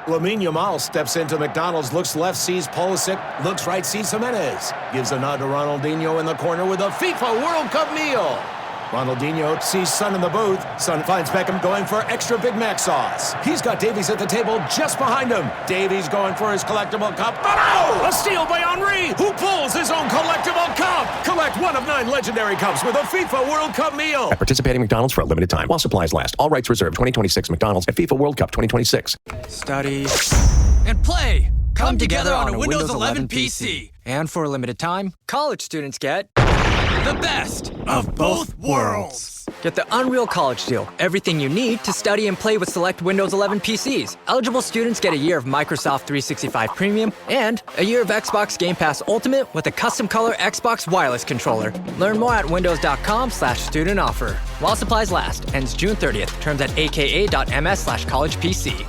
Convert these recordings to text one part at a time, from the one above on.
Lamine Yamal steps into McDonald's, looks left, sees Pulisic, looks right, sees Jimenez. Gives a nod to Ronaldinho in the corner with a FIFA World Cup meal. Ronaldinho sees Son in the booth. Son finds Beckham going for extra Big Mac sauce. He's got Davies at the table just behind him. Davies going for his collectible cup. Oh no! A steal by Henry, who pulls his own collectible cup. Collect one of 9 legendary cups with a FIFA World Cup meal. At participating McDonald's for a limited time while supplies last. All rights reserved. 2026 McDonald's at FIFA World Cup 2026. Study and play come together on a Windows 11 PC. And for a limited time, college students get the best of both worlds. Get the Unreal College Deal. Everything you need to study and play with select Windows 11 PCs. Eligible students get a year of Microsoft 365 Premium and a year of Xbox Game Pass Ultimate with a custom color Xbox wireless controller. Learn more at windows.com/student offer. While supplies last. Ends June 30th. Terms at aka.ms/collegepc.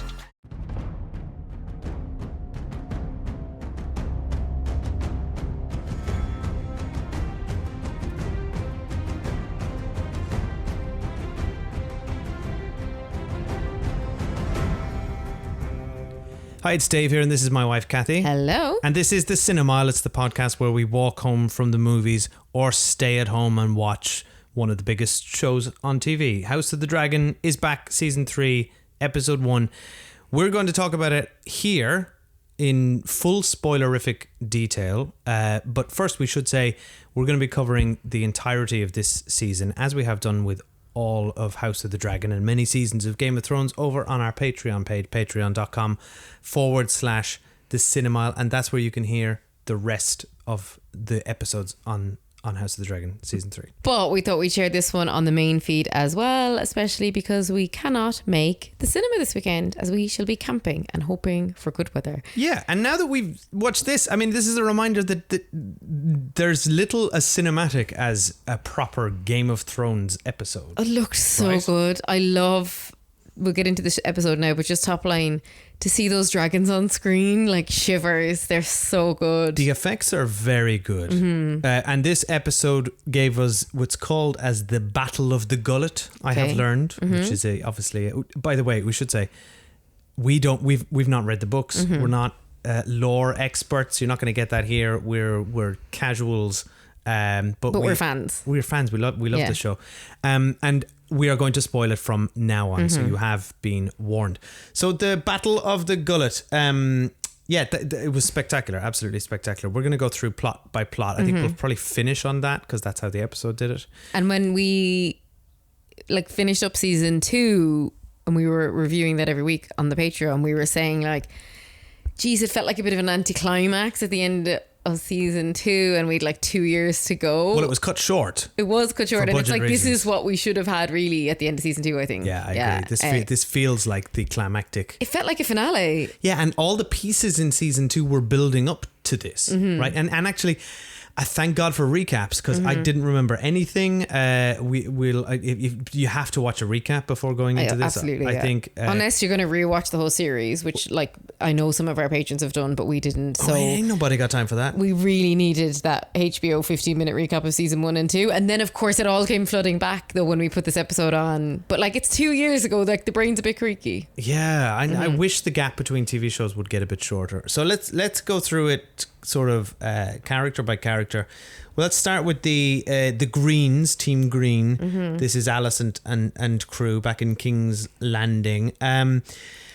Hi, it's Dave here, and this is my wife, Kathy. Hello. And this is the Cinemile. It's the podcast where we walk home from the movies or stay at home and watch one of the biggest shows on TV. House of the Dragon is back, season 3, episode 1. We're going to talk about it here in full spoilerific detail. But first, we should say we're going to be covering the entirety of this season, as we have done with all of House of the Dragon and many seasons of Game of Thrones, over on our Patreon page, patreon.com/the Cinemile, and that's where you can hear the rest of the episodes on House of the Dragon season 3. But we thought we'd share this one on the main feed as well, especially because we cannot make the cinema this weekend, as we shall be camping and hoping for good weather. Yeah, and now that we've watched this, I mean, this is a reminder that there's little as cinematic as a proper Game of Thrones episode. It looked so good. I love, we'll get into this episode now, but just top line, to see those dragons on screen, like shivers. They're so good. The effects are very good. Mm-hmm. And this episode gave us what's called as the Battle of the Gullet, I have learned, which is obviously, by the way, we should say, we've not read the books. We're not lore experts. You're not going to get that here. We're casuals. But we're fans. We're fans. We love the show. And we are going to spoil it from now on, so you have been warned. So the Battle of the Gullet, it was spectacular, absolutely spectacular. We're going to go through plot by plot. I think we'll probably finish on that because that's how the episode did it. And when we finished up season 2 and we were reviewing that every week on the Patreon, we were saying geez, it felt like a bit of an anticlimax at the end of season 2, and we'd 2 years to go. Well, it was cut short. It was cut short, and it's reasons. This is what we should have had really at the end of season 2, I think. Yeah, I agree. This feels like the climactic. It felt like a finale. Yeah, and all the pieces in season 2 were building up to this, right? And actually, I thank God for recaps, because I didn't remember anything. If you have to watch a recap before going into this. Absolutely, I think unless you're going to rewatch the whole series, which I know some of our patrons have done, but we didn't. So ain't nobody got time for that. We really needed that HBO 15-minute recap of season 1 and 2, and then of course it all came flooding back though when we put this episode on. But it's 2 years ago. The brain's a bit creaky. Yeah, I wish the gap between TV shows would get a bit shorter. So let's go through it sort of character by character. Well, let's start with the Greens, Team Green. This is Alicent and crew back in King's Landing.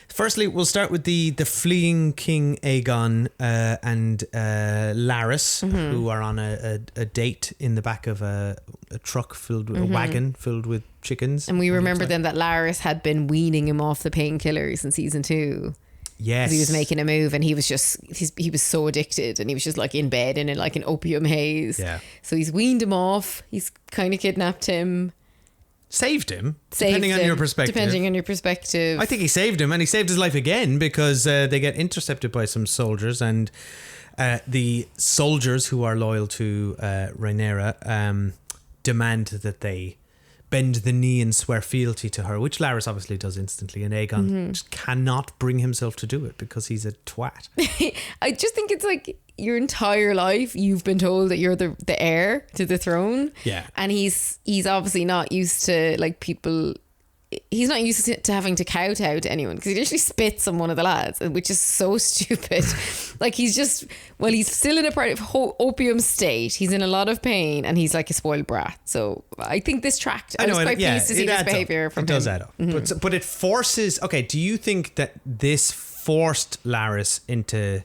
Firstly, we'll start with the fleeing King Aegon and Larys, who are on a date in the back of a truck filled with a wagon filled with chickens. And we remember then that Larys had been weaning him off the painkillers in season 2. Yes, he was making a move, and he was so addicted, and he was just in bed in an opium haze. Yeah. So he's weaned him off. He's kind of kidnapped him. Saved him, depending on your perspective. I think he saved him, and he saved his life again, because they get intercepted by some soldiers, and the soldiers who are loyal to Rhaenyra demand that they bend the knee and swear fealty to her, which Larys obviously does instantly, and Aegon just cannot bring himself to do it because he's a twat. I just think it's your entire life you've been told that you're the heir to the throne. Yeah. And he's obviously not used to people he's not used to having to kowtow to anyone because he literally spits on one of the lads, which is so stupid. Like he's still in a part of opium state. He's in a lot of pain and he's like a spoiled brat. So I think this tracked. I was quite pleased to see this behavior from him. It does add up. Mm-hmm. But it forces, okay, do you think that this forced Laris into...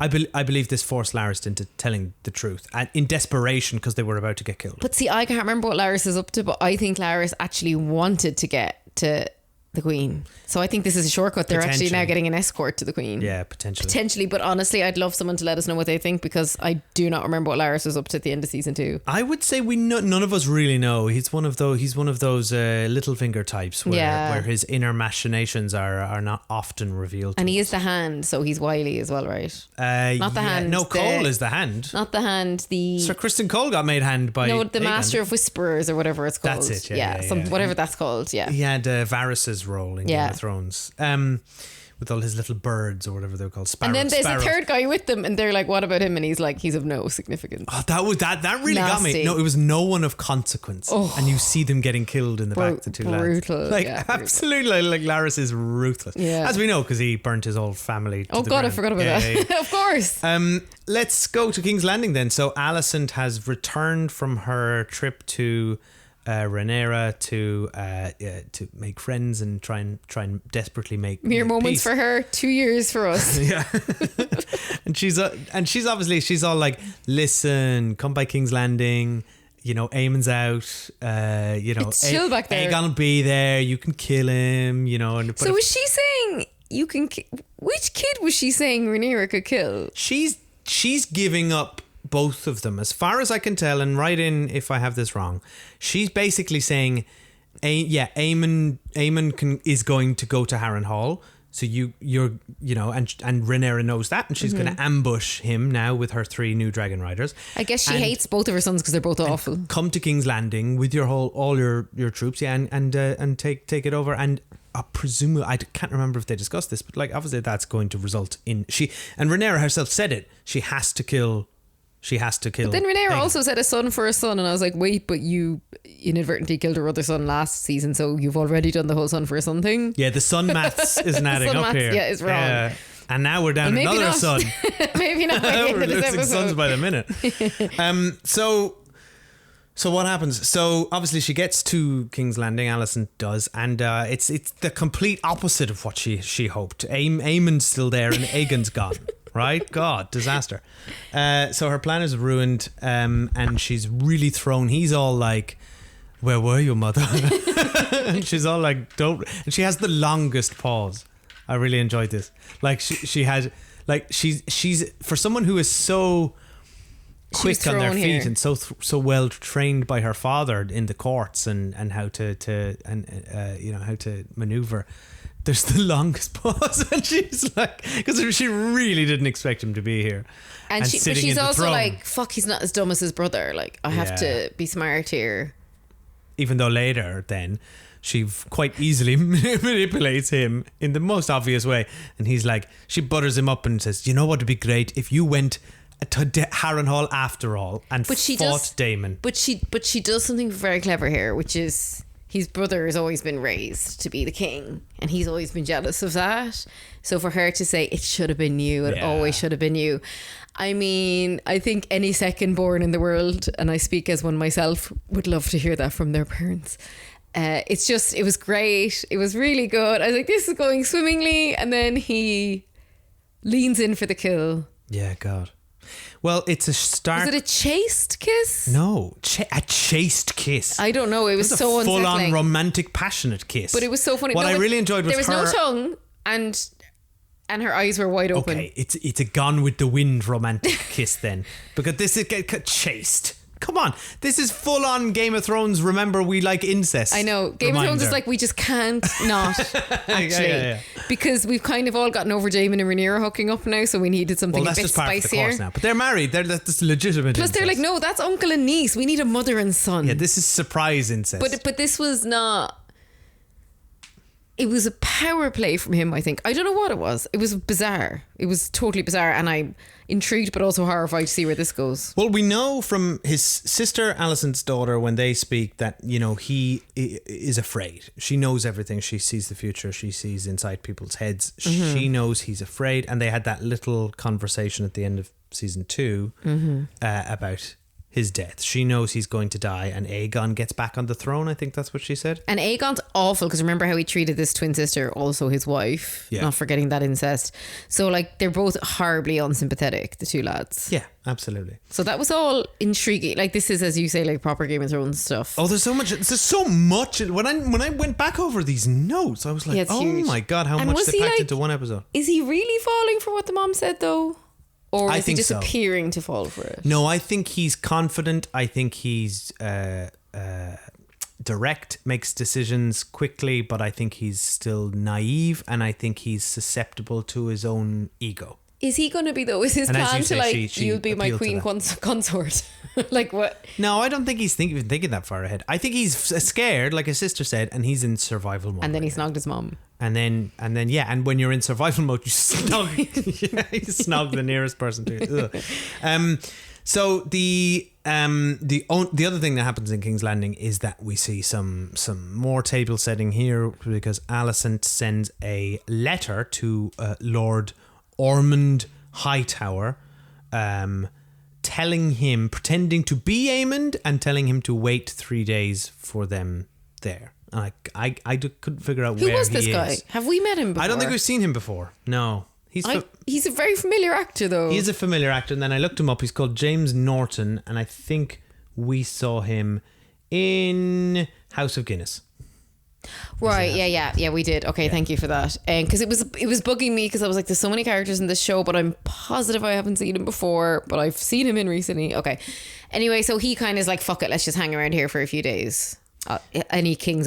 I believe this forced Laris into telling the truth and in desperation because they were about to get killed. But see, I can't remember what Laris is up to, but I think Laris actually wanted to get to the Queen. So I think this is a shortcut. They're actually now getting an escort to the Queen. Yeah, potentially. Potentially, but honestly, I'd love someone to let us know what they think because I do not remember what Laris was up to at the end of season 2. I would say none of us really know. He's one of those Littlefinger types where his inner machinations are not often revealed. And he is the Hand, so he's wily as well, right? Not the Hand. No, Cole is the Hand. Not the Hand. Sir Kristen Cole got made Hand by the Master of Whisperers or whatever it's called. That's it. Whatever that's called. Yeah. He had Varys's role in Game of Thrones. With all his little birds or whatever they're called, sparrows. And then there's a third guy with them, and they're like, "What about him?" And he's like, "He's of no significance." Oh, that really got me. No, it was no one of consequence, and you see them getting killed in the back. The two brutal, lads, absolutely. Like Laris is ruthless, as we know because he burnt his whole family. To the ground. I forgot about that. Yeah. Of course. Let's go to King's Landing then. So Alicent has returned from her trip to Rhaenyra to make friends and try and desperately make mere moments peace. For her, 2 years for us. Yeah. and she's obviously she's all like, listen, come by King's Landing. You know, Aemon's out. It's chill back there. Aegon will be there. You can kill him. You know. So was she saying you can? Which kid was she saying Rhaenyra could kill? She's giving up both of them, as far as I can tell, and write in if I have this wrong. She's basically saying, Aemon is going to go to Harrenhal, so you're and Rhaenyra knows that, and she's going to ambush him now with her 3 new dragon riders. I guess she hates both of her sons because they're both awful. Come to King's Landing with all your troops, and take it over. And presumably, I can't remember if they discussed this, but like obviously that's going to result in and Rhaenyra herself said it. She has to kill. But then Rhaenyra also said a son for a son, and I was like, wait, but you inadvertently killed her other son last season, so you've already done the whole son for a son thing? Yeah, the son maths isn't adding up here. Yeah, it's wrong. And now we're down another son. Maybe not by the end of this episode. Sons by the minute. So what happens? So obviously she gets to King's Landing, Alicent does, and it's the complete opposite of what she hoped. Aemon's still there and Aegon's gone. Right? God, disaster. So her plan is ruined, and she's really thrown. He's all like, where were you, mother? And she's all like, don't. And she has the longest pause. I really enjoyed this. Like she had, like she's for someone who is so quick on their feet and so well trained by her father in the courts and how to how to maneuver. There's the longest pause, and she's like, because she really didn't expect him to be here. And she's also throne. Like, fuck, he's not as dumb as his brother. Like, I have to be smart here. Even though later, then, she quite easily manipulates him in the most obvious way. And he's like, she butters him up and says, you know what would be great if you went to Harrenhal after all and fought Daemon. But she does something very clever here, which is... His brother has always been raised to be the king, and he's always been jealous of that. So for her to say, it should have been you, it always should have been you. I mean, I think any second born in the world, and I speak as one myself, would love to hear that from their parents. It was great. It was really good. I was like, this is going swimmingly. And then he leans in for the kill. Yeah, God. Well, it's a start. Was it a chaste kiss? No, a chaste kiss. I don't know. It was so unsettling. Full-on romantic, passionate kiss. But it was so funny. What I really enjoyed was there was no tongue, and her eyes were wide open. Okay, it's a Gone with the Wind romantic kiss then, because this is chaste. Come on, this is full on Game of Thrones. Remember, we like incest. I know. Game of Thrones is like, we just can't not, actually. Because we've kind of all gotten over Daemon and Rhaenyra hooking up now, so we needed something a bit spicier. Well, that's just part of the course now. But they're married. That's legitimate Plus, incest. They're like, no, that's uncle and niece. We need a mother and son. Yeah, this is surprise incest. But this was not... it was a power play from him, I think. I don't know what it was. It was bizarre. It was totally bizarre, and I'm intrigued but also horrified to see where this goes. Well, we know from his sister Alicent's daughter when they speak that, you know, he is afraid. She knows everything. She sees the future. She sees inside people's heads. She knows he's afraid. And they had that little conversation at the end of season 2 about his death. She knows he's going to die, and Aegon gets back on the throne. I think that's what she said. And Aegon's awful, because remember how he treated this twin sister, also his wife, not forgetting that incest. So like they're both horribly unsympathetic, the two lads. Yeah, absolutely. So that was all intriguing. Like this is, as you say, like proper Game of Thrones stuff. Oh, there's so much. There's so much. When I went back over these notes, I was like, it's oh huge. my God, how And much was they he, packed like, into one episode. Is he really falling for what the mom said though? Or I is he think just so. appearing to fall for it? No, I think he's confident. I think he's direct, makes decisions quickly, but I think he's still naive, and I think he's susceptible to his own ego. Is he going to be though? Is his And as plan you to say, like, she you'll be my appealed to queen that. consort? Like what? No, I don't think he's even thinking that far ahead. I think he's scared, like his sister said, and he's in survival mode. And then right he now. snogged his mom. And then, and when you're in survival mode, you snog, you snog the nearest person to you. Ugh. So the other thing that happens in King's Landing is that we see some more table setting here, because Alicent sends a letter to Lord Ormond Hightower, telling him, pretending to be Aemond, and telling him to wait 3 days for them there. And I couldn't figure out Who where was this he guy? is. Have we met him before? I don't think we've seen him before. No. He's he is a familiar actor, and then I looked him up. He's called James Norton, and I think we saw him in House of Guinness. Right, yeah, we did. Okay, thank you for that. Because it was bugging me, because I was like, there's so many characters in this show, but I'm positive I haven't seen him before, but I've seen him in recently. Okay. Anyway, so he kind of is like, fuck it, let's just hang around here for a few days. I'll take any king's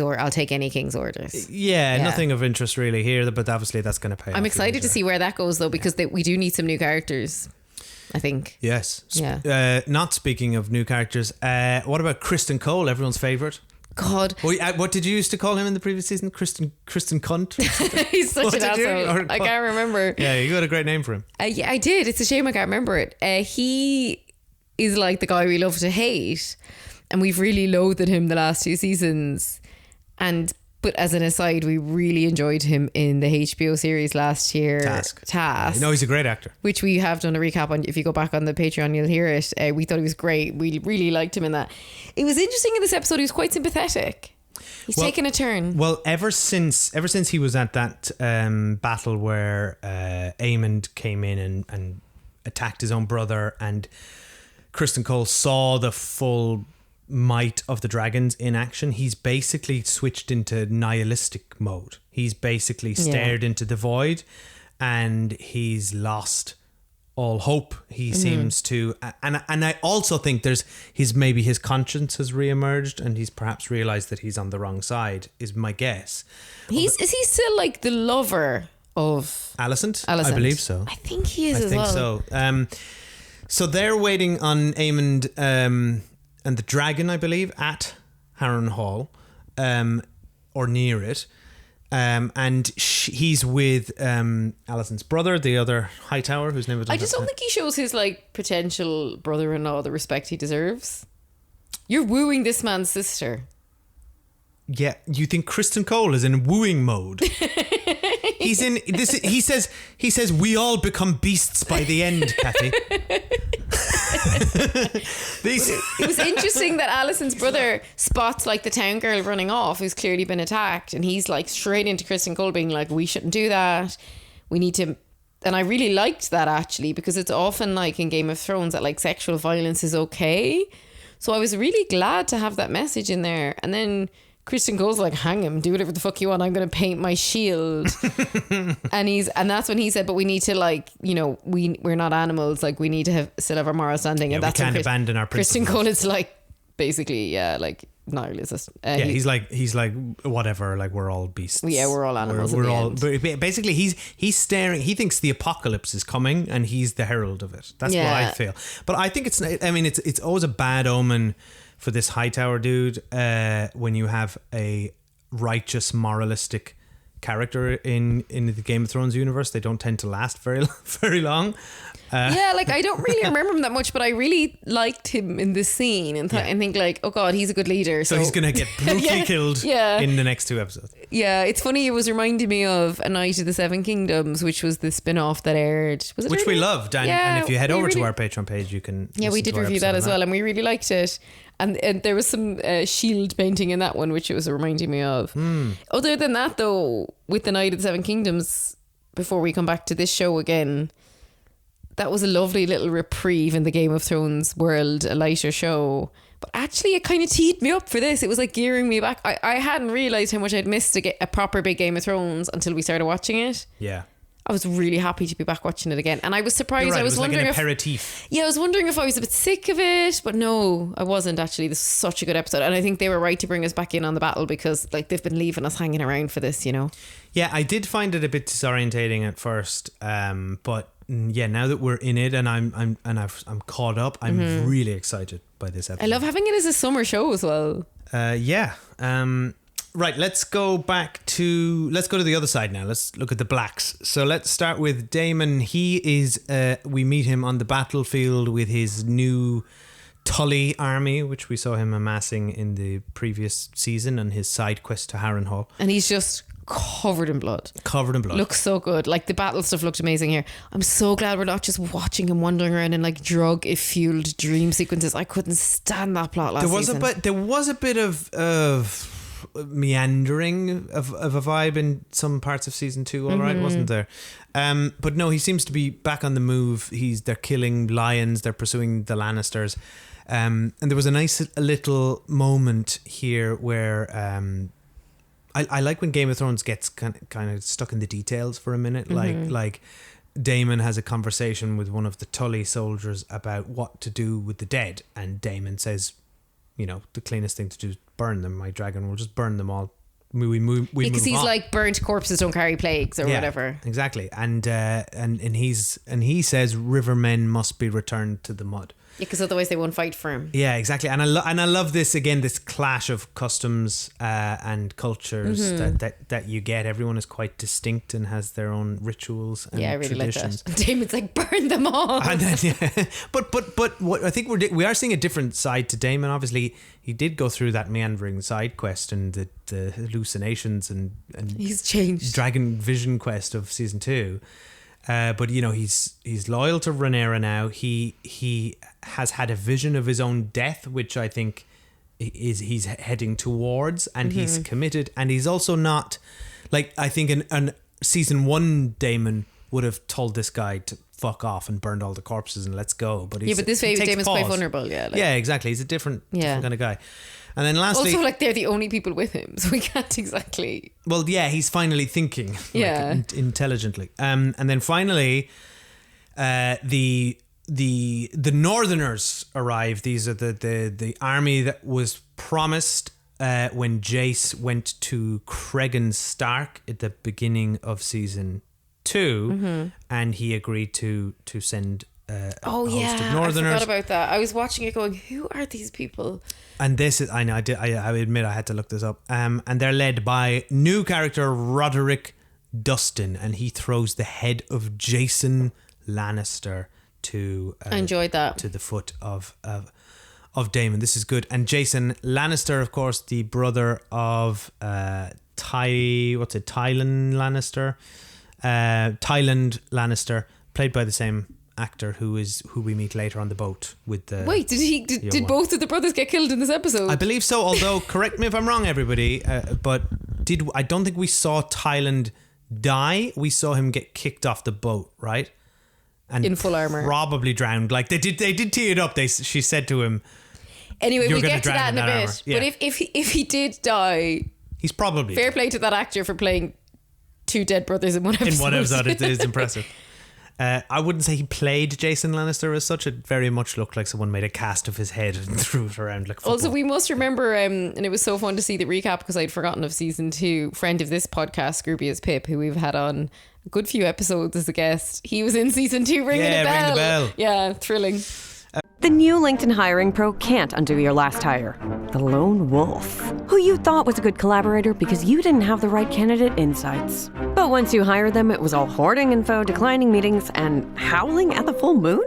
orders. Yeah, nothing of interest really here, but obviously that's going to pay off. I'm excited to see where that goes though, because we do need some new characters, I think. Yes. Yeah. Not speaking of new characters, what about Kristen Cole, everyone's favourite? God. What did you used to call him in the previous season? Kristen Cunt? He's such What an did you- asshole. or- I can't remember. Yeah, you got a great name for him. Yeah, I did. It's a shame I can't remember it. He is like the guy we love to hate, and we've really loathed him the last 2 seasons. But as an aside, we really enjoyed him in the HBO series last year, Task. No, he's a great actor. Which we have done a recap on. If you go back on the Patreon, you'll hear it. We thought he was great. We really liked him in that. It was interesting in this episode. He was quite sympathetic. He's taken a turn. Well, ever since he was at that battle where Aemond came in and attacked his own brother, and Kristen Cole saw the full might of the dragons in action, he's basically switched into nihilistic mode. He's basically stared into the void, and he's lost all hope. He seems to, and I also think maybe his conscience has reemerged, and he's perhaps realized that he's on the wrong side, is my guess. Is he still like the lover of Alicent? I believe so. I think he is I as think well. so. So they're waiting on Aemond and the dragon, I believe, at Harrenhal, or near it. And he's with Alicent's brother, the other Hightower, whose name I just don't think he shows his like potential brother-in-law the respect he deserves. You're wooing this man's sister. Yeah, you think Kristen Cole is in wooing mode? He's in this. He says we all become beasts by the end, Kathy. It was interesting that Alicent's brother spots like the town girl running off who's clearly been attacked, and he's like straight into Kristen Cole being like, we shouldn't do that, we need to. And I really liked that, actually, because it's often like in Game of Thrones that like sexual violence is okay. So I was really glad to have that message in there. And then Kristen Cole's like, hang him, do whatever the fuck you want, I'm going to paint my shield. and that's when he said, but we need to like, you know, we're not animals, like we need to still have our moral standing. Yeah, and that's we can't when abandon our Kristen principles. Cole is like, basically, yeah, like nihilist. He's like whatever, like we're all beasts. Yeah, we're all animals. We're all basically he's staring. He thinks the apocalypse is coming, and he's the herald of it. That's what I feel. But I think it's always a bad omen for this Hightower dude when you have a righteous, moralistic character in the Game of Thrones universe. They don't tend to last very long. Yeah, like I don't really remember him that much, but I really liked him in this scene and think like, oh God, he's a good leader. So he's going to get brutally killed in the next 2 episodes. Yeah, it's funny. It was reminding me of A Night of the Seven Kingdoms, which was the spin-off that aired. Was it? Which really? we loved. And if you head over to our Patreon page, you can. Yeah, we did review that as well, and we really liked it. And there was some shield painting in that one, which it was reminding me of. Other than that, though, with The Night of the Seven Kingdoms, before we come back to this show again, that was a lovely little reprieve in the Game of Thrones world, a lighter show. But actually, it kind of teed me up for this. It was like gearing me back. I hadn't realised how much I'd missed a proper big Game of Thrones until we started watching it. Yeah. I was really happy to be back watching it again. And I was surprised. You're right, I was wondering like an aperitif. I was wondering if I was a bit sick of it. But no, I wasn't actually. This is such a good episode. And I think they were right to bring us back in on the battle because like they've been leaving us hanging around for this, you know. Yeah, I did find it a bit disorientating at first. But yeah, now that we're in it and I'm caught up, I'm really excited by this episode. I love having it as a summer show as well. Right, let's go to the other side now. Let's look at the Blacks. So let's start with Daemon. He is we meet him on the battlefield with his new Tully army, which we saw him amassing in the previous season on his side quest to Harrenhal. And he's just covered in blood. Looks so good. Like the battle stuff looked amazing here. I'm so glad we're not just watching him wandering around in like drug-fueled dream sequences. I couldn't stand that plot last season. There was a bit of meandering of a vibe in some parts of season 2, all right, wasn't there? But no, he seems to be back on the move. They're killing lions, they're pursuing the Lannisters. And there was a nice little moment here where I like when Game of Thrones gets kind of stuck in the details for a minute. Like Daemon has a conversation with one of the Tully soldiers about what to do with the dead, and Daemon says, you know, the cleanest thing to do is burn them. My dragon will just burn them all. We move because he's on. like, burnt corpses don't carry plagues or whatever. Exactly. And he says rivermen must be returned to the mud. Yeah, because otherwise they won't fight for him. Yeah, exactly. And I love this again, this clash of customs and cultures that you get. Everyone is quite distinct and has their own rituals and I really traditions. like that. Daemon's like, burn them all. And then, but what I think we are seeing a different side to Daemon. Obviously, he did go through that meandering side quest and the hallucinations and he's changed dragon vision quest of season 2. But you know, he's loyal to Rhaenyra now. He has had a vision of his own death, which I think he's heading towards, and he's committed. And he's also not like, I think in season 1 Daemon would have told this guy to fuck off and burned all the corpses and let's go. But but this way Daemon's quite vulnerable. Yeah, exactly. He's a different kind of guy. And then lastly, also like they're the only people with him, so we can't exactly. Well, yeah, he's finally thinking, intelligently. And then finally, the Northerners arrive. These are the army that was promised when Jace went to Cregan Stark at the beginning of season 2, and he agreed to send. A host of Northerners. I forgot about that. I was watching it going, who are these people? And this is, I know, I admit I had to look this up. And they're led by new character Roderick Dustin, and he throws the head of Jason Lannister to I enjoyed that, to the foot of Daemon. This is good. And Jason Lannister, of course, the brother of Tyland Lannister, Tyland Lannister, played by the same actor who we meet later on the boat with the. Wait, did both of the brothers get killed in this episode? I believe so, although correct me if I'm wrong, everybody, but I don't think we saw Tyland die. We saw him get kicked off the boat, right? And in full armor, probably drowned. Like they did tee it up. She said to him, anyway, we get to that in a bit. Yeah. But if he did die, he's probably, fair play to that actor for playing 2 dead brothers in one episode. In one episode, it is impressive. I wouldn't say he played Jason Lannister as such. It very much looked like someone made a cast of his head and threw it around like football. Also, we must remember, and it was so fun to see the recap because I'd forgotten of season 2. Friend of this podcast, Scroobius Pip, who we've had on a good few episodes as a guest. He was in season 2 ringing a bell. Ring the bell. Yeah, thrilling. The new LinkedIn Hiring Pro can't undo your last hire. The lone wolf, who you thought was a good collaborator because you didn't have the right candidate insights. But once you hired them, it was all hoarding info, declining meetings, and howling at the full moon?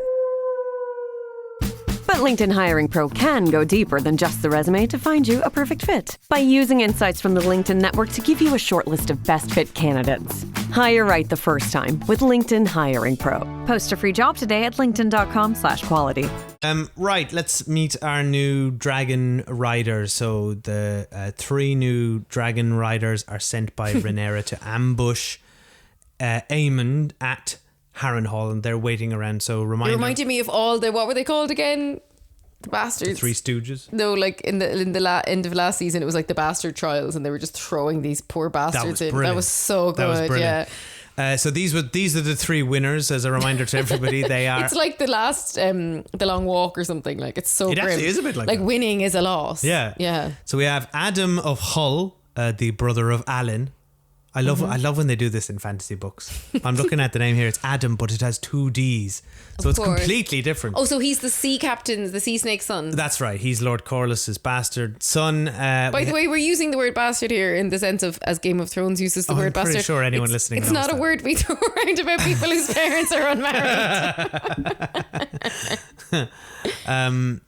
But LinkedIn Hiring Pro can go deeper than just the resume to find you a perfect fit. By using insights from the LinkedIn network to give you a short list of best fit candidates. Hire right the first time with LinkedIn Hiring Pro. Post a free job today at linkedin.com/quality. Right, let's meet our new dragon riders. So the 3 new dragon riders are sent by Rhaenyra to ambush Aemond at Harrenhal, and they're waiting around. So It reminder, reminded me of all the, what were they called again? The bastards. Three Stooges. No, like in the end of last season, it was like the bastard trials, and they were just throwing these poor bastards in. Brilliant. That was so good. That was brilliant. Yeah. So these are the 3 winners. As a reminder to everybody, they are. It's like the last, the long walk or something. Like it's so It grim. actually is a bit like that. winning is a loss. Yeah. Yeah. So we have Adam of Hull, the brother of Alan. I love when they do this in fantasy books. I'm looking at the name here. It's Adam, but it has 2 D's. So it's course. completely different. Oh, so he's the sea captain's, the sea snake's son. That's right. He's Lord Corlys's bastard son. By the way, we're using the word bastard here in the sense of as Game of Thrones uses the word I'm pretty bastard. sure anyone listening It's knows not a that. word we throw around about people whose parents are unmarried. And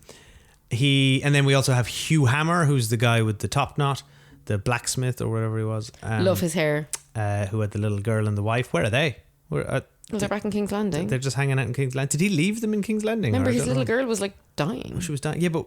then we also have Hugh Hammer, who's the guy with the top knot, the blacksmith or whatever he was. Love his hair. Who had the little girl and the wife. Where are they? They're back in King's Landing. They're just hanging out in King's Landing. Did he leave them in King's Landing? Remember, Or I his don't little know. girl was like dying. She was dying. Yeah, but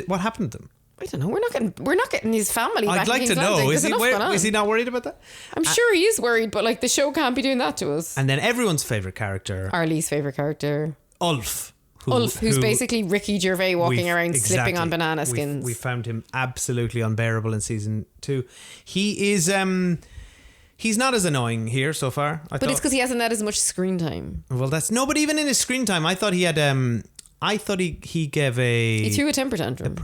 what happened to them? I don't know. We're not getting his family back I'd like in to King's know. Landing. Is There's enough going on. he not worried about that? I'm sure he is worried, but like the show can't be doing that to us. And then everyone's favourite character, Our least favourite character. Ulf. Who's basically Ricky Gervais walking around slipping on banana skins. We found him absolutely unbearable in season 2. He is he's not as annoying here so far. But it's because he hasn't had as much screen time. Well, but even in his screen time, I thought he had he gave He threw a temper tantrum.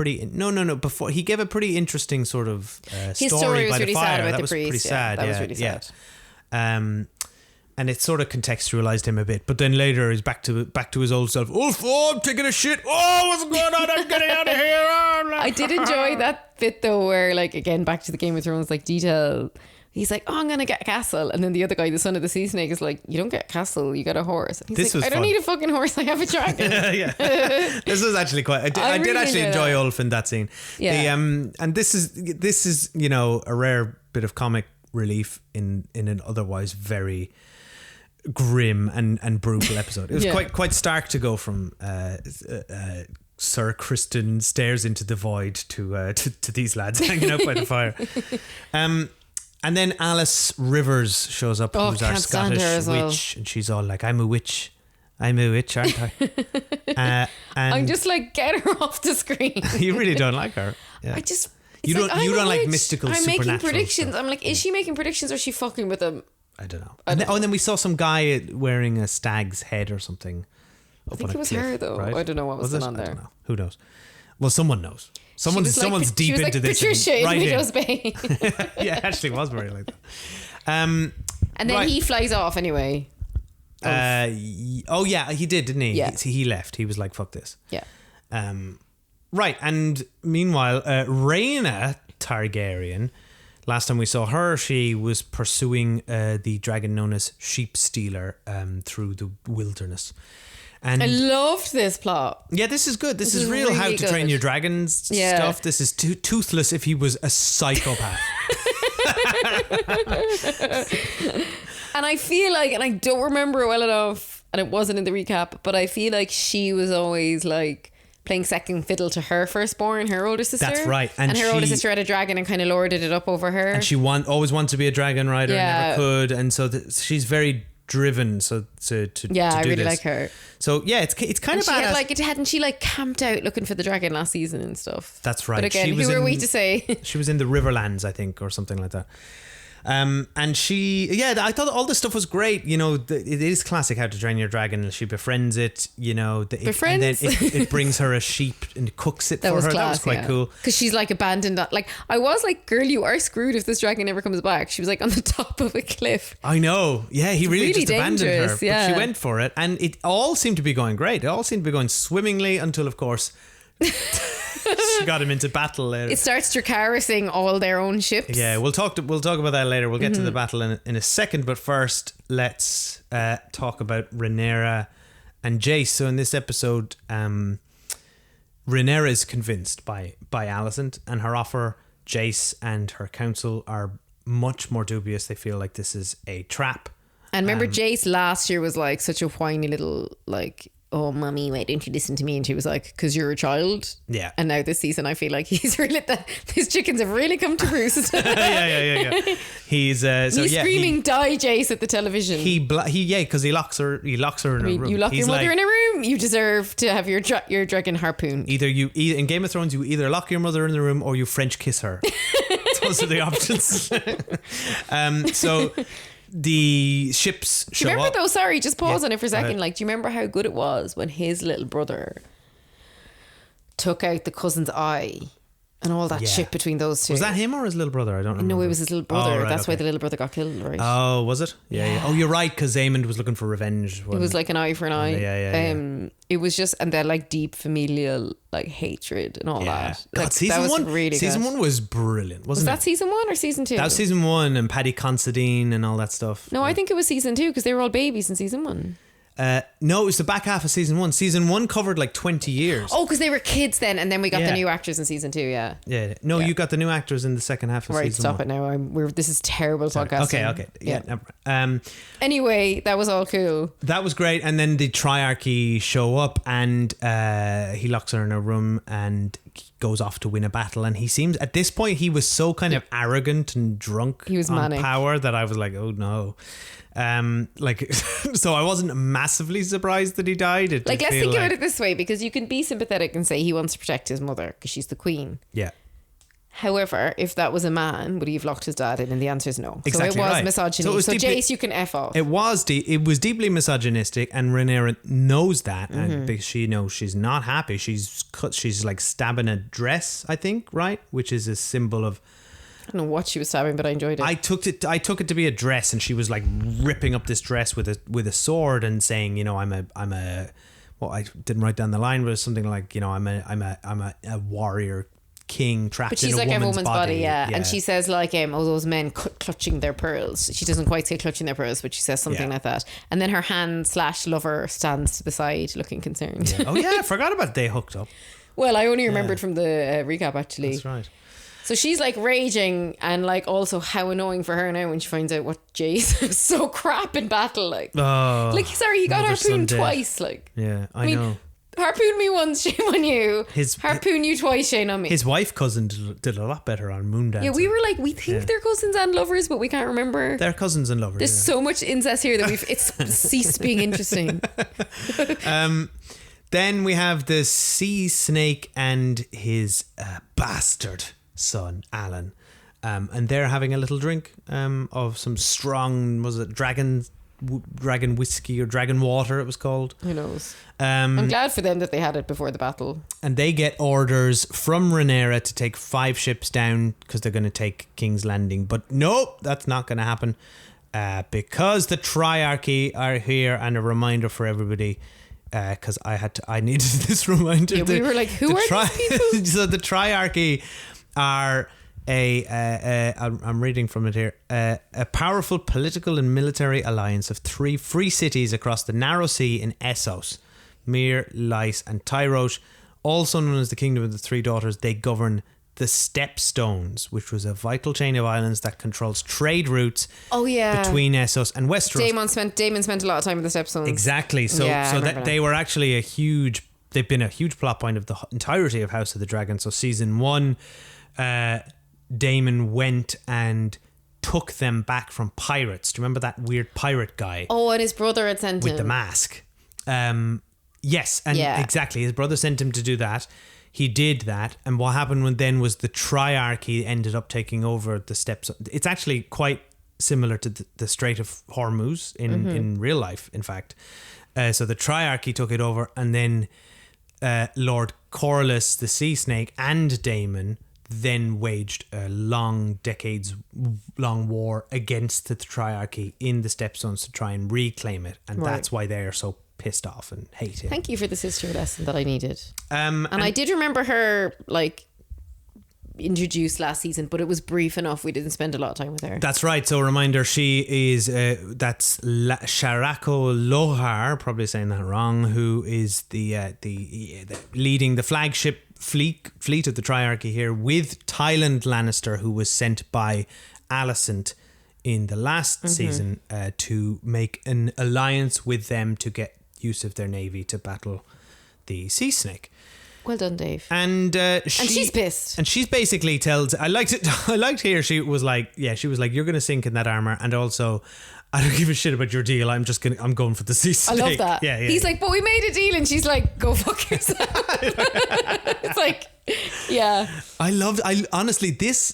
before he gave a pretty interesting sort of His story was by really the fire. sad about That the was priest. pretty Yeah, sad. that was yeah, really sad. Yeah. And it sort of contextualized him a bit, but then later he's back to his old self. I'm taking a shit. Oh, what's going on? I'm getting out of here. I did enjoy that bit though, where like again back to the Game of Thrones like detail. He's like, I'm gonna get a castle, and then the other guy, the son of the sea snake, is like, you don't get a castle, you get a horse. And he's This like, was I don't fun. need a fucking horse, I have a dragon. Yeah, this was actually quite. I did really actually enjoy enjoy that. Ulf in that scene. Yeah. And this is a rare bit of comic relief in an otherwise very grim and brutal episode. It was Yeah. quite stark to go from Sir Kristen stares into the void to these lads hanging out by the fire. And then Alice Rivers shows up, Oh, who's our can't stand her Scottish as well. witch, and she's all like, I'm a witch, aren't I? And I'm just like, get her off the screen. you really don't like her. Yeah. I just You it's don't- I'm you a don't like witch. mystical, I'm making supernatural predictions. stuff. I'm like, is she making predictions or is she fucking with them? I don't know. And then we saw some guy wearing a stag's head or something. I think it was her though. I don't know what was it? going on I there. don't know. Who knows? Well, someone knows. She was Someone's like, deep she was into like this. Patricia in right in. Widow's Bay. Yeah, it actually was very like that. And then Right. he flies off anyway. Oh yeah, he did, didn't he? Yeah. He left. He was like, "Fuck this." Yeah. Right, and meanwhile, Rhaena Targaryen. Last time we saw her, she was pursuing the dragon known as Sheep Stealer through the wilderness. And I loved this plot. yeah, this is good. This is is real really How to Train good. Your Dragons Yeah. stuff. This is Toothless if he was a psychopath. And I feel like, and I don't remember it well enough, and it wasn't in the recap, but I feel like she was always like playing second fiddle to her firstborn, her older sister. That's right. And her older she- sister had a dragon and kind of lorded it up over her. And she always wanted to be a dragon rider Yeah. and never could. And so she's very driven to yeah, to I do really this. like her. So yeah, it's kind And of she badass. had like, hadn't she like camped out looking for the dragon last season and stuff? That's right. But again, She was who are we in- to say? She was in the Riverlands, I think, or something like that. And I thought all this stuff was great. You know, it is classic How to Train Your Dragon. She befriends it, you know, and then it brings her a sheep and cooks it for her. That was quite cool. Because she's like abandoned. Like, I was like, girl, you are screwed if this dragon never comes back. She was like on the top of a cliff. I know. Yeah, he really just abandoned her. Yeah. But she went for it. And it all seemed to be going great. It all seemed to be going swimmingly until, of course, she got him into battle later. It starts Dracarysing all their own ships. Yeah, we'll talk about that later. We'll get to the battle in a second, but first let's talk about Rhaenyra and Jace. So in this episode, Rhaenyra is convinced by Alicent, and her offer. Jace and her council are much more dubious. They feel like this is a trap. And remember, Jace last year was like such a whiny little like, oh, mummy, why don't you listen to me? And she was like, because you're a child. Yeah. And now this season, I feel like he's really, these chickens have really come to roost. yeah. He's screaming, die, Jace, at the television. Because he locks her in a room. You lock your mother in a room, you deserve to have your dragon harpoon. Either in Game of Thrones, you either lock your mother in the room or you French kiss her. Those are the options. So the ships show up. Do you remember though? Sorry, just pause on it for a second. Like, do you remember how good it was when his little brother took out the cousin's eye and all that shit between those two? Was that him or his little brother? I don't know. No, it was his little brother. Oh, right, That's why the little brother got killed, right? Oh, was it? Yeah. Oh, you're right, because Aemond was looking for revenge. It was like an eye for an eye. Yeah. It was just, and that like deep familial like hatred and all that. God, Like, season that was one, really season good. one was brilliant, wasn't it? Was that season 1 or season 2? That was season 1, and Paddy Considine and all that stuff. No, I think it was season 2 because they were all babies in season 1. No, it was the back half of season 1. Season 1 covered like 20 years. Oh, because they were kids then, and then we got the new actors in season 2. Yeah. No, you got the new actors in the second half of season 1. Stop it now. This is terrible podcasting. Okay. Yeah. Anyway, that was all cool. That was great. And then the Triarchy show up, and he locks her in a room and goes off to win a battle. And he seems, at this point, he was so kind of arrogant and drunk he was on manic. power that I was like, oh no. So I wasn't massively surprised that he died. Let's think about it this way, because you can be sympathetic and say he wants to protect his mother because she's the queen. Yeah. However, if that was a man, would he have locked his dad in? And the answer is no. Exactly, so it was right. misogyny. So deeply, Jace, you can F off. It was deeply misogynistic, and Rhaenyra knows that, and because she knows she's not happy. She's like stabbing a dress, I think, right, which is a symbol of. I don't know what she was stabbing, but I enjoyed it. I took it to be a dress, and she was like ripping up this dress with a sword and saying, you know, I'm a. Well, I didn't write down the line, but it was something like, you know, I'm a warrior king trapped in a woman's body. Yeah. And she says like, oh, those men clutching their pearls. She doesn't quite say clutching their pearls, but she says something like that. And then her hand/lover stands to the side looking concerned. Yeah. Oh yeah, I forgot about they hooked up. Well, I only remembered from the recap actually. That's right. So she's like raging, and like also how annoying for her now when she finds out what Jace is so crap in battle. Like sorry, he got harpooned twice. Like, yeah, I know. Harpoon me once, shame on you. Harpoon you twice, shame on me. His wife cousin did a lot better on Moondance. Yeah, we were like, we think they're cousins and lovers, but we can't remember. They're cousins and lovers. There's so much incest here that it's ceased being interesting. Then we have the sea snake and his bastard son, Alan. And they're having a little drink of some strong, was it dragon whiskey or dragon water it was called. Who knows? I'm glad for them that they had it before the battle. And they get orders from Rhaenyra to take 5 ships down because they're going to take King's Landing. But nope, that's not going to happen because the Triarchy are here. And a reminder for everybody, because I needed this reminder. Yeah, we were like, who are these people? So the Triarchy are I'm reading from it here, a powerful political and military alliance of 3 free cities across the narrow sea in Essos, Myr, Lys and Tyrosh, also known as the Kingdom of the Three Daughters. They govern the Stepstones, which was a vital chain of islands that controls trade routes between Essos and Westeros. Damon spent a lot of time with the Stepstones. Exactly. So that they were actually they've been a huge plot point of the entirety of House of the Dragon. So season 1, Daemon went and took them back from pirates. Do you remember that weird pirate guy? Oh, and his brother had sent him. With the mask. Yes, and exactly. His brother sent him to do that. He did that. And what happened then was the Triarchy ended up taking over the steps. It's actually quite similar to the Strait of Hormuz in real life, in fact. So the Triarchy took it over, and then Lord Corlys, the sea snake, and Daemon then waged a decades-long war against the Triarchy in the Stepstones to try and reclaim it, and that's why they are so pissed off and hate him. Thank you for this history lesson that I needed. And I did remember her like introduced last season, but it was brief enough. We didn't spend a lot of time with her. That's right. So, reminder: she is that's Sharako Lohar, probably saying that wrong. Who is the leading the flagship fleet of the Triarchy here with Tyland Lannister, who was sent by Alicent in the last season to make an alliance with them to get use of their navy to battle the sea snake. Well done, Dave. And she's pissed. And she's basically tells. I liked it. I liked here. She was like, you're gonna sink in that armor, and also, I don't give a shit about your deal. I'm going for the sea snake. I love that. Yeah. He's like, but we made a deal, and she's like, go fuck yourself. It's like, yeah. Honestly, this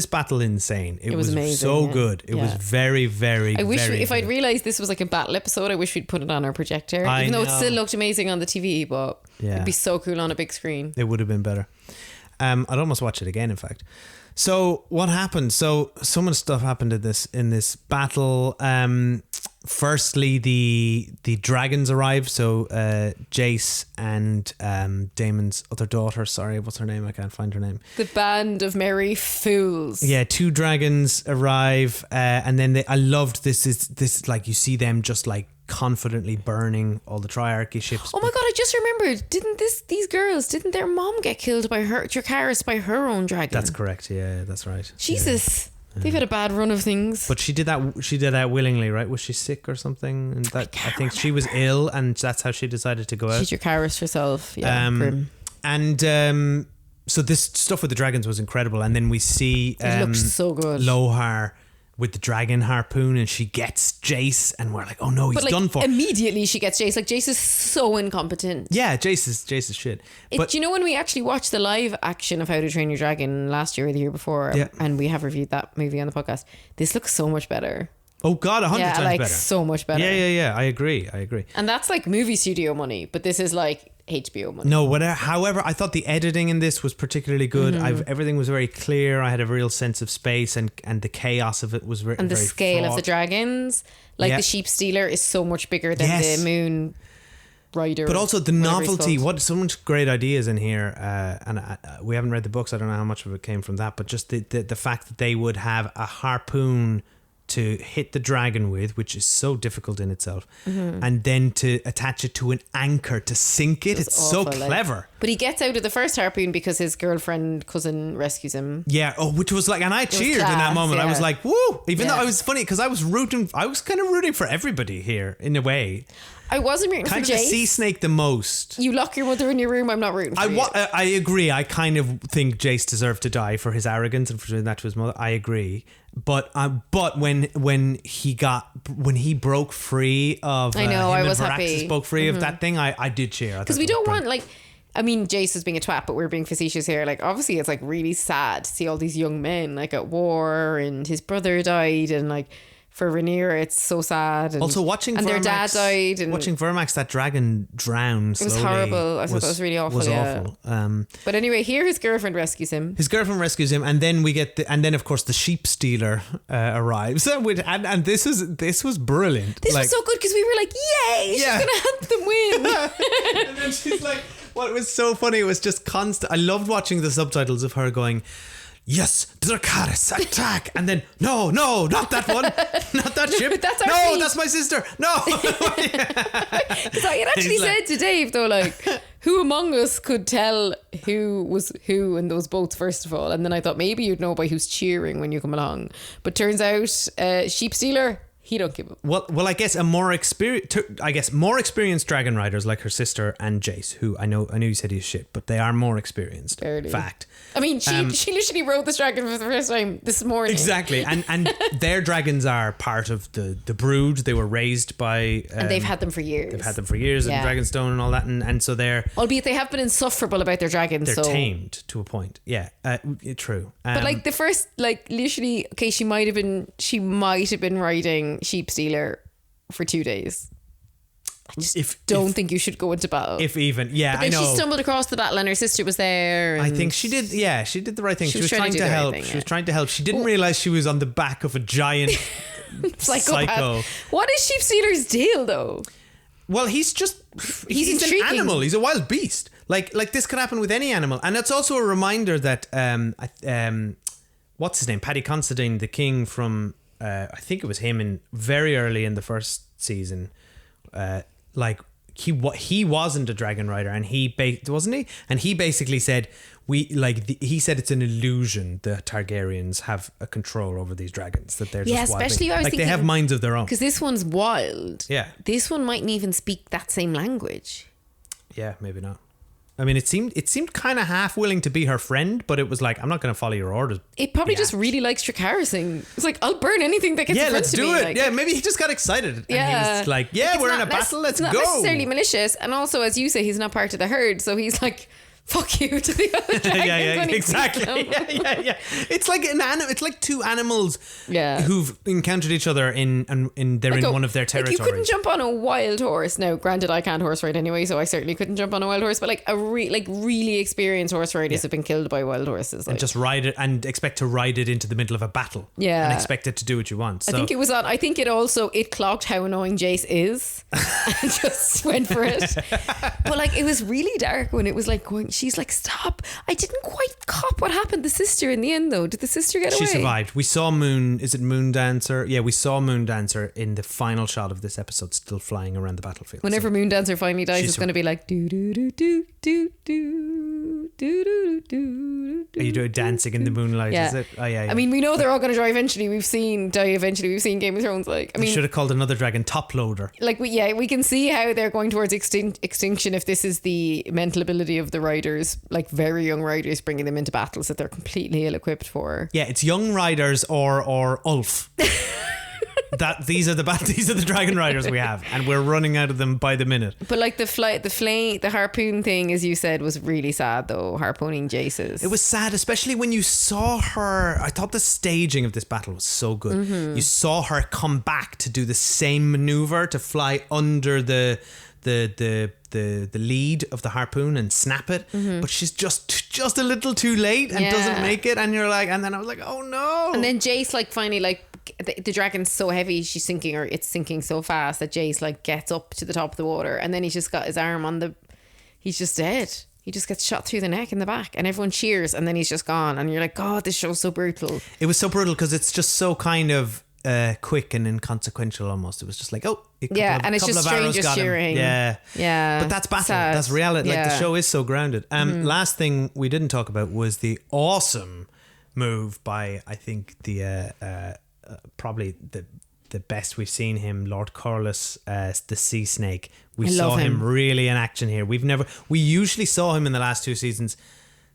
battle insane. It was amazing. So good. It was very, very. I wish very if I'd good. realised this was like a battle episode, I wish we'd put it on our projector. Even though it still looked amazing on the TV, but it'd be so cool on a big screen. It would have been better. I'd almost watch it again, in fact. So what happened? So much stuff happened in this battle. Firstly, the dragons arrived. So Jace and Daemon's other daughter. Sorry, what's her name? I can't find her name. The Band of Merry Fools. Yeah, 2 dragons arrive, and then I loved this. This like you see them just like confidently burning all the Triarchy ships. Oh my god! I just remembered. Didn't their mom get killed by Dracarys by her own dragon? That's correct. Yeah, that's right. Jesus. Yeah. They've had a bad run of things. But she did that willingly, right? Was she sick or something? And I think she was ill, and that's how she decided to go out. She's Dracarys herself. Yeah, grim. And so this stuff with the dragons was incredible, and then we see it looked so good. Lohar with the dragon harpoon, and she gets Jace, and we're like, oh no, he's done for. Immediately she gets Jace. Like, Jace is so incompetent. Yeah, Jace is shit. But do you know when we actually watched the live action of How to Train Your Dragon last year or the year before, and we have reviewed that movie on the podcast, this looks so much better. Oh god, 100 times better. So much better. Yeah. I agree. And that's like movie studio money, but this is like HBO money. No, whatever. However, I thought the editing in this was particularly good. Everything was very clear. I had a real sense of space, and the chaos of it was very. And the very scale fraught. of the dragons, like the sheep stealer, is so much bigger than the moon rider. But also the novelty. So much great ideas in here, and we haven't read the books. I don't know how much of it came from that, but just the fact that they would have a harpoon to hit the dragon with, which is so difficult in itself, and then to attach it to an anchor to sink it. It's so clever. But he gets out of the first harpoon because his girlfriend cousin rescues him. Yeah, which was like, and I cheered in that moment. Yeah. I was like, woo! Even though I was funny because I was kind of rooting for everybody here in a way. I wasn't rooting for Jace. Kind of the sea snake the most. You lock your mother in your room, I'm not rooting for you. I agree. I kind of think Jace deserved to die for his arrogance and for doing that to his mother. I agree. But when he broke free of I know, I was happy. Broke free of that thing, I did cheer. Because we don't want Jace is being a twat, but we're being facetious here. Like, obviously it's like really sad to see all these young men like at war, and his brother died, and like for Rhaenyra it's so sad. And also watching and Vermax, their dad died, and watching Vermax, that dragon drown slowly. It was horrible. I thought that was really awful. Awful. But anyway, here his girlfriend rescues him. And then we get and then of course the sheep stealer arrives, and this was brilliant. This was so good because we were like, yay, she's gonna help them win. And then she's like, what was so funny, it was just constant. I loved watching the subtitles of her going, yes, Dracarys, attack, and then no, not that one, not that ship. That's our that's my sister. No. Because I had actually said to Dave though, like, who among us could tell who was who in those boats first of all, and then I thought maybe you'd know by who's cheering when you come along. But turns out, sheep stealer, He don't give a... Well, I guess more experienced dragon riders like her sister and Jace, who I know you said he's shit, but they are more experienced. Barely. Fact. I mean, she literally rode this dragon for the first time this morning. Exactly, and their dragons are part of the brood. They were raised by... and they've had them for years. They've had them for years, and Dragonstone and all that, and so they're... Albeit they have been insufferable about their dragons, They're so... tamed to a point. Yeah, true. But like the first, like literally, okay, she might have been riding Sheep Stealer for 2 days. I just don't think you should go into battle. If even, yeah, but then I know. she stumbled across the battle and her sister was there. And I think she did. Yeah, she did the right thing. She was trying to help. She was trying to help. She didn't realize she was on the back of a giant psycho. What is Sheep Stealer's deal, though? Well, he's an animal. He's a wild beast. Like this could happen with any animal, and it's also a reminder that what's his name? Paddy Considine, the king from I think it was him in very early in the first season. He wasn't a dragon rider, and wasn't he? And he basically said he said it's an illusion the Targaryens have a control over these dragons, that they're just wild. Especially I was thinking, they have minds of their own. Because this one's wild. Yeah. This one mightn't even speak that same language. Yeah, maybe not. I mean, it seemed kind of half willing to be her friend, but it was like, I'm not going to follow your orders. It probably just really likes Dracarys. It's like, I'll burn anything that gets in front let's of do me. it. Like, Yeah, maybe he just got excited. Yeah. And he was like, we're in a battle, let's go. It's not necessarily malicious. And also, as you say, he's not part of the herd. So he's like, fuck you to the other dragons. Exactly. Yeah. It's like it's like two animals who've encountered each other in one of their territories. Like you couldn't jump on a wild horse. Now, granted, I can't horse ride anyway, so I certainly couldn't jump on a wild horse. But like really experienced horse riders have been killed by wild horses. And just ride it and expect to ride it into the middle of a battle. Yeah. And expect it to do what you want. So. I think it clocked how annoying Jace is and just went for it. But like it was really dark when it was like going. She's like, stop. I didn't quite cop what happened to the sister in the end, though. Did the sister get away? She survived. We saw Moon Dancer? Yeah, we saw Moon Dancer in the final shot of this episode, still flying around the battlefield. Whenever Moon Dancer finally dies, it's going to be like do do do do do do do do do. Are you doing dancing in the moonlight? Yeah. Is it? Oh yeah. I mean, we know they're all going to die eventually. We've seen Game of Thrones. Like, I mean, should have called another dragon Top Loader. Like, we can see how they're going towards extinction if this is the mental ability of the riders, like very young riders, bringing them into battles that they're completely ill-equipped for. Yeah, it's young riders or Ulf. These are the dragon riders we have, and we're running out of them by the minute. But like the harpoon thing, as you said, was really sad though. Harpooning Jace's. It was sad, especially when you saw her. I thought the staging of this battle was so good. Mm-hmm. You saw her come back to do the same maneuver to fly under the lead of the harpoon and snap it, but she's just a little too late and doesn't make it, and you're like, and then I was like, oh no. And then Jace like finally like the dragon's so heavy it's sinking so fast that Jace like gets up to the top of the water, and then he's just got his arm he's just dead. He just gets shot through the neck and the back, and everyone cheers, and then he's just gone, and you're like, God, this show's so brutal. It was so brutal because it's just so kind of quick and inconsequential almost. It was just like, and it's just strangers cheering. But that's battle. Sad. That's reality. Like the show is so grounded. Last thing we didn't talk about was the awesome move by, I think, the probably the best we've seen him, Lord Corlys, the Sea Snake. We saw him really in action here. We usually saw him in the last two seasons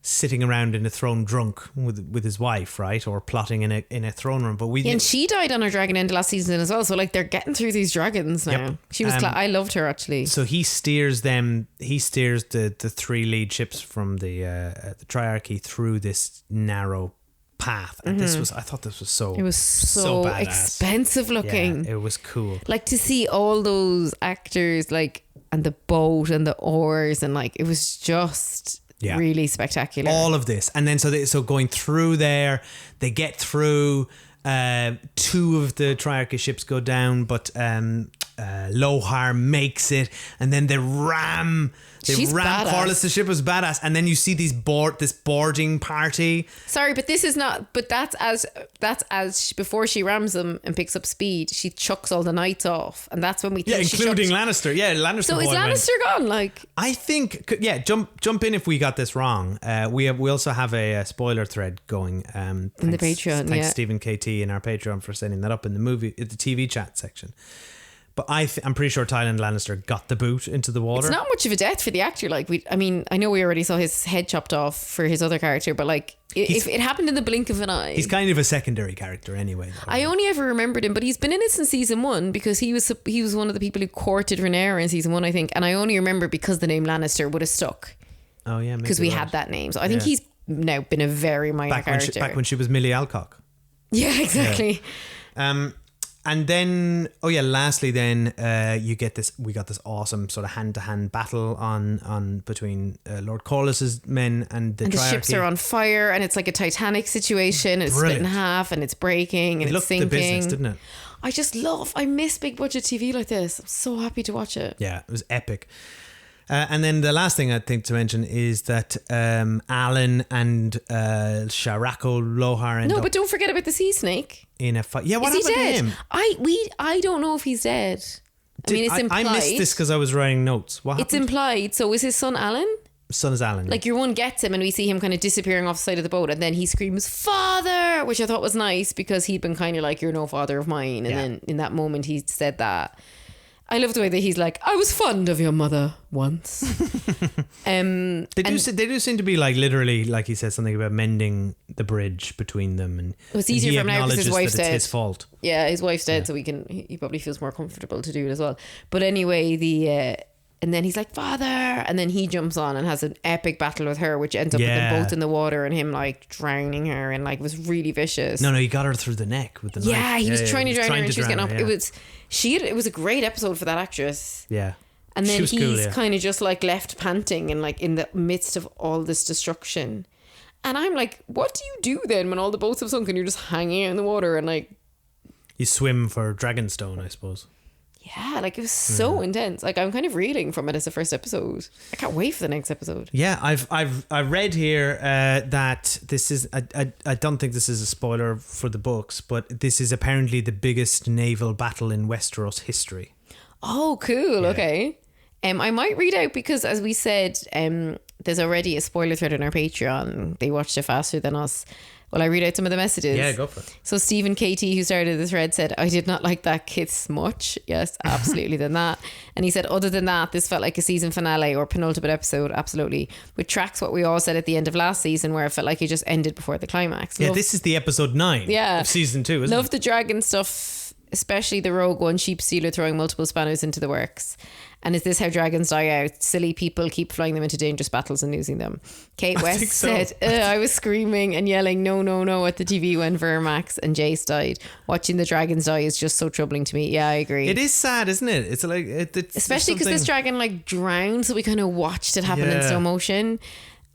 sitting around in a throne drunk with his wife, right, or plotting in a throne room. But and she died on her dragon end last season as well. So like they're getting through these dragons now. Yep. She was. I loved her actually. So he steers them. He steers the three lead ships from the Triarchy through this narrow path, and I thought this was so. It was so expensive looking. Yeah, it was cool. Like to see all those actors, like, and the boat and the oars, and like it was just. Yeah. Really spectacular. All of this. And then so going through there, they get through, two of the Triarchy ships go down, but Lohar makes it, and then they ram She's badass. Corlys' ship was badass, and then you see this boarding party. Sorry, but this is not. But that's as before she rams them and picks up speed, she chucks all the knights off, and that's when we think including Lannister. Yeah, Lannister. So is Lannister gone? Like, I think. Yeah, jump in if we got this wrong. We also have a spoiler thread going in the Patreon. Thanks Stephen KT in our Patreon for setting that up in the TV chat section. But I'm pretty sure Tyrion Lannister got the boot into the water. It's not much of a death for the actor. Like, I know we already saw his head chopped off for his other character, but like, if it happened in the blink of an eye. He's kind of a secondary character anyway, though. I only ever remembered him, but he's been in it since season 1 because he was one of the people who courted Rhaenyra in season 1, I think. And I only remember because the name Lannister would have stuck. Oh yeah, because we had that name. So I think he's now been a very minor character. Back when she was Millie Alcock. Yeah, exactly. Yeah. And then, lastly, then we got this awesome sort of hand-to-hand battle on between Lord Corlys's men and the Triarchy. Ships are on fire, and it's like a Titanic situation. And it's split in half, and it's breaking, and it's sinking. It looked the business, didn't it? I miss big budget TV like this. I'm so happy to watch it. Yeah, it was epic. And then the last thing I think to mention is that Alan and Sharako Lohar but don't forget about the sea snake. In a fight. Yeah, what is happened he dead? to him? I don't know if he's dead. It's implied. I missed this because I was writing notes. What happened? It's implied. So is his son Alan? Son is Alan. Like, your one gets him and we see him kind of disappearing off the side of the boat, and then he screams, "Father!" which I thought was nice because he'd been kind of like, "You're no father of mine." And then in that moment he said that. I love the way that he's like, "I was fond of your mother once." They do seem to be like, literally, like he says something about mending the bridge between them, and it was easier for him now because his wife's dead. It's his fault. Yeah, his wife's dead, so he probably feels more comfortable to do it as well. But anyway, and then he's like, "Father," and then he jumps on and has an epic battle with her, which ends up with them both in the water and him like drowning her, and like was really vicious. No, he got her through the neck with the knife. Yeah, he was trying to drown her, and she was getting up. Yeah. It was a great episode for that actress. Yeah. And then he's kind of just like left panting and like in the midst of all this destruction. And I'm like, what do you do then when all the boats have sunk and you're just hanging out in the water and like... You swim for Dragonstone, I suppose. Yeah, like it was so intense. Like I'm kind of reeling from it as the first episode. I can't wait for the next episode. Yeah, I read here that this is I don't think this is a spoiler for the books, but this is apparently the biggest naval battle in Westeros history. Oh, cool. Yeah. Okay. I might read out because, as we said, there's already a spoiler thread on our Patreon. They watched it faster than us. Well, I read out some of the messages. Yeah, go for it. So Stephen KT, who started the thread, said, "I did not like that kiss much." Yes, absolutely than that. And he said, other than that, this felt like a season finale or penultimate episode, absolutely. Which tracks what we all said at the end of last season, where it felt like it just ended before the climax. Yeah, this is the episode 9 of season 2, isn't it? Love the dragon stuff, especially the Rogue One sheep stealer throwing multiple spanners into the works. And is this how dragons die out? Silly people keep flying them into dangerous battles and losing them. Kate West said, I was screaming and yelling no, no, no at the TV when Vermax and Jace died. Watching the dragons die is just so troubling to me. Yeah, I agree. It is sad, isn't it? It's like... It's especially because this dragon like drowned, so we kind of watched it happen in slow motion.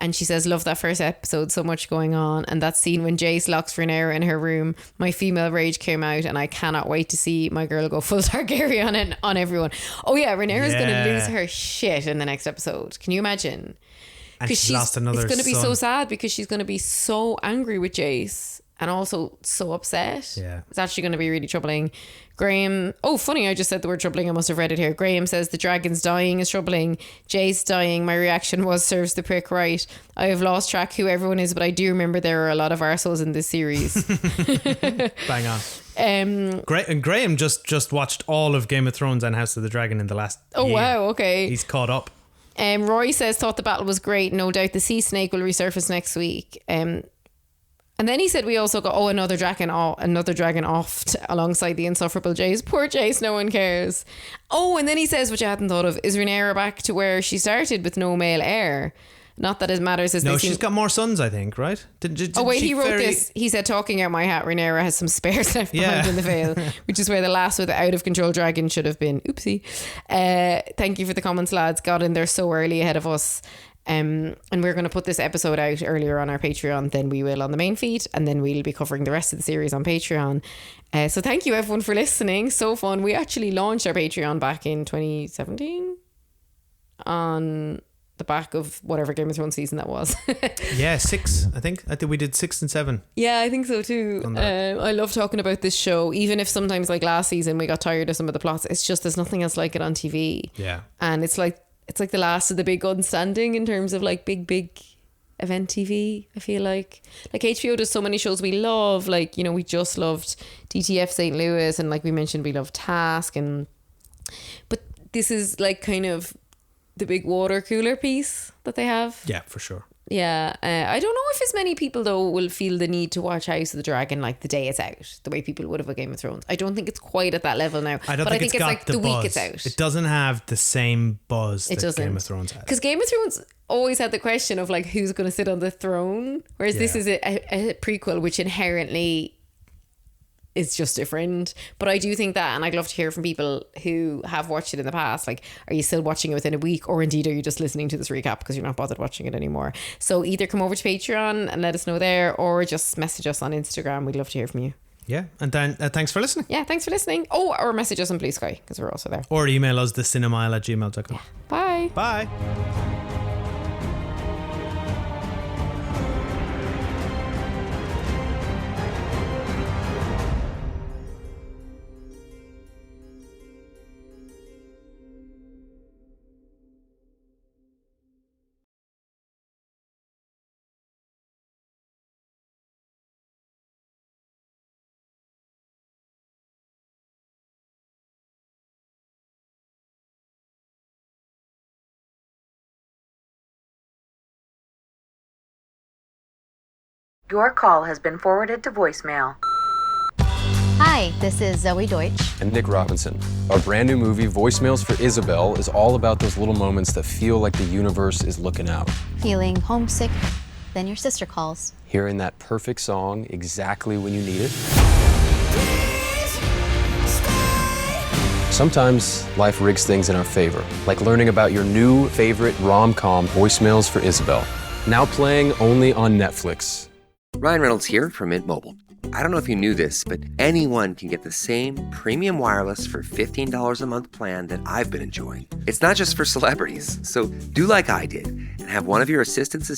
And she says, love that first episode, so much going on. And that scene when Jace locks Rhaenyra in her room, my female rage came out, and I cannot wait to see my girl go full Targaryen on everyone. Oh yeah, Rhaenyra's going to lose her shit in the next episode. Can you imagine? And she's lost another It's going to be son. so sad because she's going to be so angry with Jace and also so upset. Yeah. It's actually going to be really troubling. Graham, funny, I just said the word troubling. I must have read it here. Graham says the dragon's dying is troubling. Jace dying. My reaction was serves the prick right. I have lost track who everyone is, but I do remember there are a lot of arseholes in this series. Bang on. And Graham just watched all of Game of Thrones and House of the Dragon in the last year. Wow, okay. He's caught up. Roy says, thought the battle was great. No doubt the sea snake will resurface next week. And then he said we also got another dragon offed alongside the insufferable Jace. Poor Jace, no one cares. Oh, and then he says, which I hadn't thought of, is Rhaenyra back to where she started with no male heir? Not that it matters. No, she's got more sons, I think, right? He wrote this. He said, talking out my hat, Rhaenyra has some spares left behind in the Vale, which is where the last with the out of control dragon should have been. Oopsie. Thank you for the comments, lads. Got in there so early ahead of us. And we're going to put this episode out earlier on our Patreon than we will on the main feed, and then we'll be covering the rest of the series on Patreon. So thank you everyone for listening. So fun. We actually launched our Patreon back in 2017 on the back of whatever Game of Thrones season that was. Yeah, 6. I think we did 6 and 7. Yeah, I think so too. I love talking about this show, even if sometimes like last season we got tired of some of the plots. It's just there's nothing else like it on TV. Yeah, and it's like the last of the big guns standing in terms of like big event TV. I feel like HBO does so many shows we love. Like, you know, we just loved DTF St. Louis, and like we mentioned, we love Task, but this is like kind of the big water cooler piece that they have. Yeah, for sure. Yeah, I don't know if as many people though will feel the need to watch House of the Dragon like the day it's out, the way people would have with Game of Thrones. I don't think it's quite at that level now. I think it's like the week buzz. It's out. It doesn't have the same buzz It that doesn't. Game of Thrones has. Because Game of Thrones always had the question of like who's going to sit on the throne, whereas this is a prequel which inherently is just different. But I do think that, and I'd love to hear from people who have watched it in the past, like, are you still watching it within a week, or indeed are you just listening to this recap because you're not bothered watching it anymore? So either come over to Patreon and let us know there, or just message us on Instagram. We'd love to hear from you. Yeah, and then thanks for listening. Yeah, thanks for listening. Oh, or message us on Blue Sky because we're also there. Or email us thecinemile@gmail.com. Bye. Bye. Your call has been forwarded to voicemail. Hi, this is Zoe Deutsch. And Nick Robinson. Our brand new movie, Voicemails for Isabel, is all about those little moments that feel like the universe is looking out. Feeling homesick, then your sister calls. Hearing that perfect song exactly when you need it. Sometimes life rigs things in our favor, like learning about your new favorite rom-com, Voicemails for Isabel. Now playing only on Netflix. Ryan Reynolds here from Mint Mobile. I don't know if you knew this, but anyone can get the same premium wireless for $15 a month plan that I've been enjoying. It's not just for celebrities, so do like I did and have one of your assistants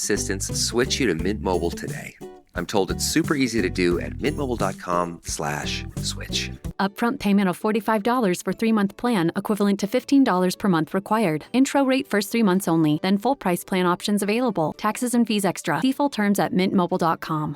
switch you to Mint Mobile today. I'm told it's super easy to do at mintmobile.com/switch. Upfront payment of $45 for 3-month plan, equivalent to $15 per month required. Intro rate first 3 months only, then full price plan options available. Taxes and fees extra. See full terms at mintmobile.com.